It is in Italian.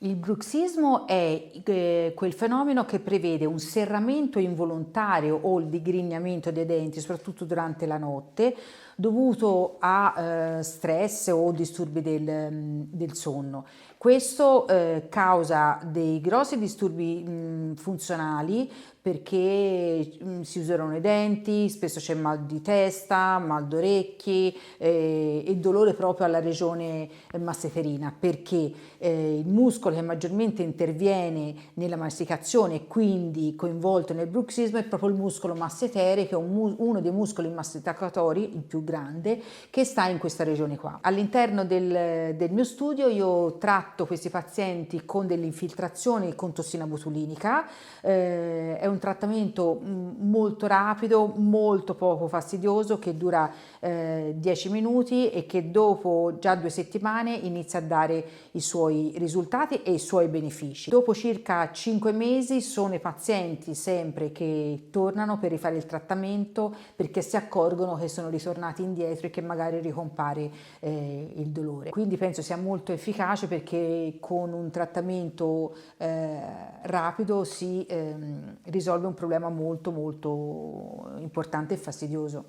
Il bruxismo è quel fenomeno che prevede un serramento involontario o il digrignamento dei denti, soprattutto durante la notte, dovuto a stress o disturbi del sonno. Questo causa dei grossi disturbi funzionali perché si usurano i denti, spesso c'è mal di testa, mal d'orecchi e dolore proprio alla regione masseterina, perché il muscolo che maggiormente interviene nella masticazione e quindi coinvolto nel bruxismo è proprio il muscolo massetere, che è uno dei muscoli masticatori, il più grande, che sta in questa regione qua. All'interno del mio studio io tratto questi pazienti con delle infiltrazioni con tossina botulinica, è un trattamento molto rapido, molto poco fastidioso, che dura 10 minuti e che dopo già 2 settimane inizia a dare i suoi risultati e i suoi benefici. Dopo circa 5 mesi sono i pazienti sempre che tornano per rifare il trattamento perché si accorgono che sono ritornati indietro e che magari ricompare il dolore. Quindi penso sia molto efficace perché con un trattamento rapido si risolve un problema molto molto importante e fastidioso.